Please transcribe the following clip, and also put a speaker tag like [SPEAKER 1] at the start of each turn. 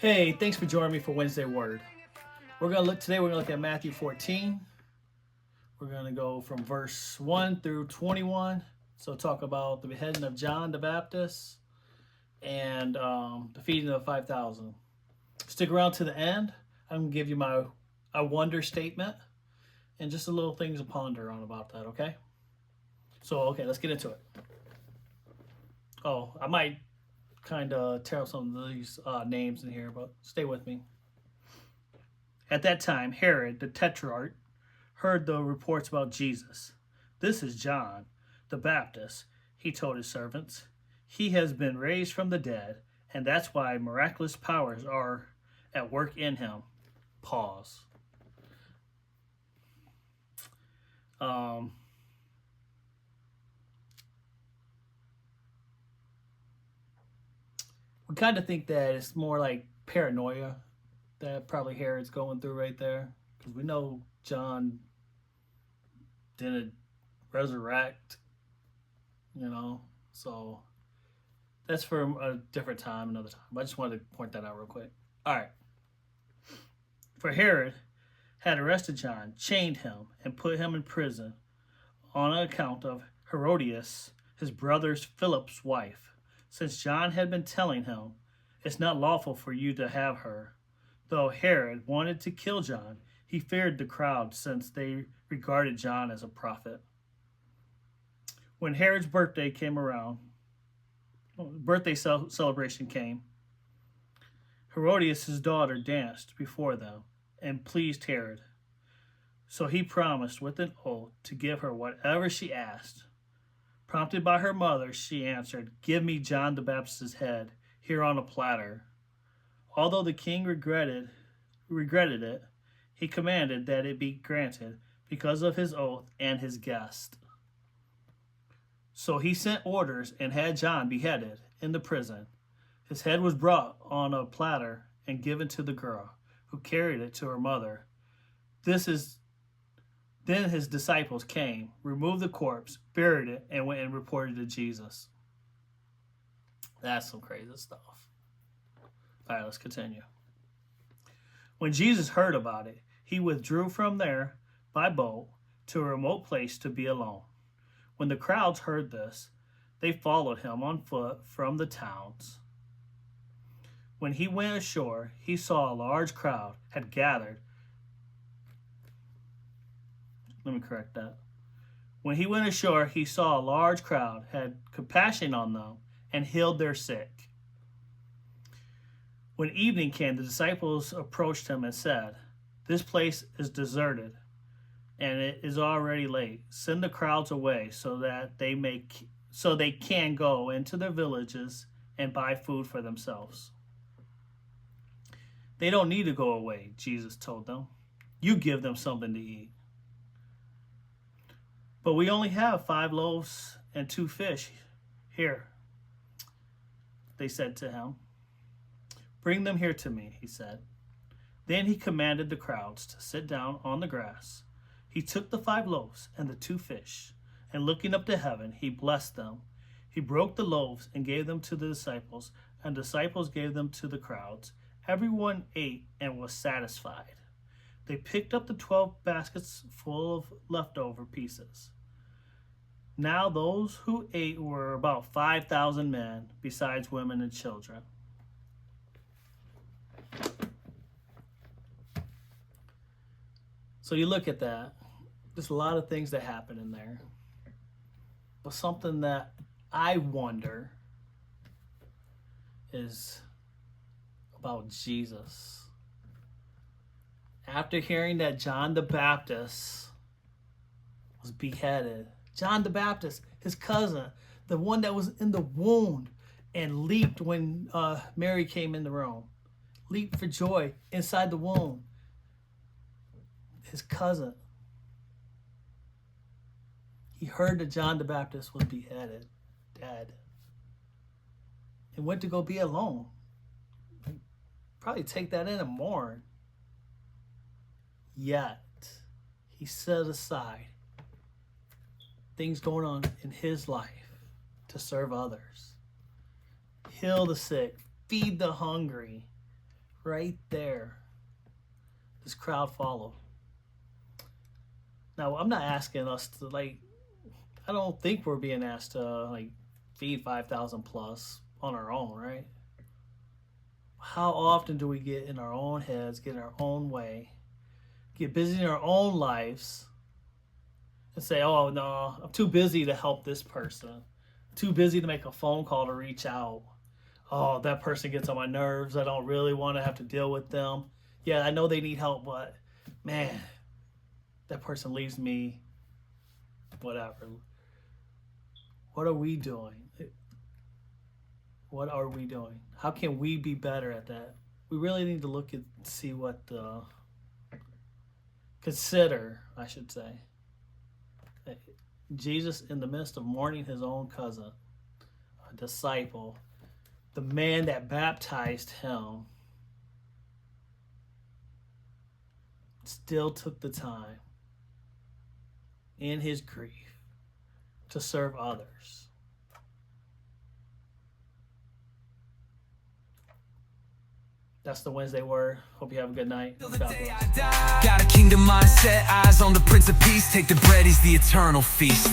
[SPEAKER 1] Hey, thanks for joining me for Wednesday Word. We're gonna look at Matthew 14. We're gonna go from verse 1 through 21. So talk about the beheading of John the Baptist and the feeding of 5,000. Stick around to the end. I'm gonna give you my I wonder statement and just a little things to ponder on about that. Okay. So let's get into it. Oh, I might kind of tear up some of these names in here, but stay with me. At that time, Herod the Tetrarch heard the reports about Jesus. "This is John the Baptist," he told his servants. "He has been raised from the dead, and that's why miraculous powers are at work in him." Pause. Um, we kind of think that it's more like paranoia that probably Herod's going through right there, because we know John didn't resurrect, you know. So that's for a different time, another time. But I just wanted to point that out real quick. All right. For Herod had arrested John, chained him, and put him in prison on account of Herodias, his brother Philip's wife, since John had been telling him, "It's not lawful for you to have her." Though Herod wanted to kill John, he feared the crowd since they regarded John as a prophet. When Herod's birthday celebration came, Herodias, his daughter, danced before them and pleased Herod. So he promised with an oath to give her whatever she asked. Prompted by her mother, she answered, "Give me John the Baptist's head here on a platter." Although the king regretted it, he commanded that it be granted because of his oath and his guest. So he sent orders and had John beheaded in the prison. His head was brought on a platter and given to the girl, who carried it to her mother. This is Then his disciples came, removed the corpse, buried it, and went and reported to Jesus. That's some crazy stuff. All right, let's continue. When Jesus heard about it, he withdrew from there by boat to a remote place to be alone. When the crowds heard this, they followed him on foot from the towns. When he went ashore, he saw a large crowd had gathered. Let me correct that. When he went ashore, he saw a large crowd, had compassion on them, and healed their sick. When evening came, the disciples approached him and said, "This place is deserted, and it is already late. Send the crowds away so they can go into their villages and buy food for themselves." "They don't need to go away," Jesus told them. "You give them something to eat." "But we only have 5 loaves and 2 fish here," they said to him. "Bring them here to me," he said. Then he commanded the crowds to sit down on the grass. He took the 5 loaves and the 2 fish, and looking up to heaven, he blessed them. He broke the loaves and gave them to the disciples, and the disciples gave them to the crowds. Everyone ate and was satisfied. They picked up the 12 baskets full of leftover pieces. Now those who ate were about 5,000 men, besides women and children. So you look at that, there's a lot of things that happen in there. But something that I wonder is about Jesus. After hearing that John the Baptist was beheaded, John the Baptist, his cousin, the one that was in the womb and leaped when Mary came in the room, leaped for joy inside the womb, his cousin. He heard that John the Baptist was beheaded, dead, and went to go be alone. Probably take that in and mourn. Yet, he set aside things going on in his life to serve others, heal the sick, feed the hungry, right there. This crowd followed. Now, I'm not asking us to, like, I don't think we're being asked to, like, feed 5,000 plus on our own, right? How often do we get in our own heads, get in our own way, get busy in our own lives, and say, oh, no, I'm too busy to help this person, too busy to make a phone call to reach out. Oh, that person gets on my nerves. I don't really want to have to deal with them. Yeah, I know they need help, but man, that person leaves me, whatever. What are we doing? What are we doing? How can we be better at that? We really need to look at, see what, consider, I should say, Jesus in the midst of mourning his own cousin, a disciple, the man that baptized him, still took the time in his grief to serve others. That's the Wednesday Word. Hope you have a good night. God bless.
[SPEAKER 2] Got a kingdom mindset, eyes on the Prince of Peace. Take the bread, he's the eternal feast.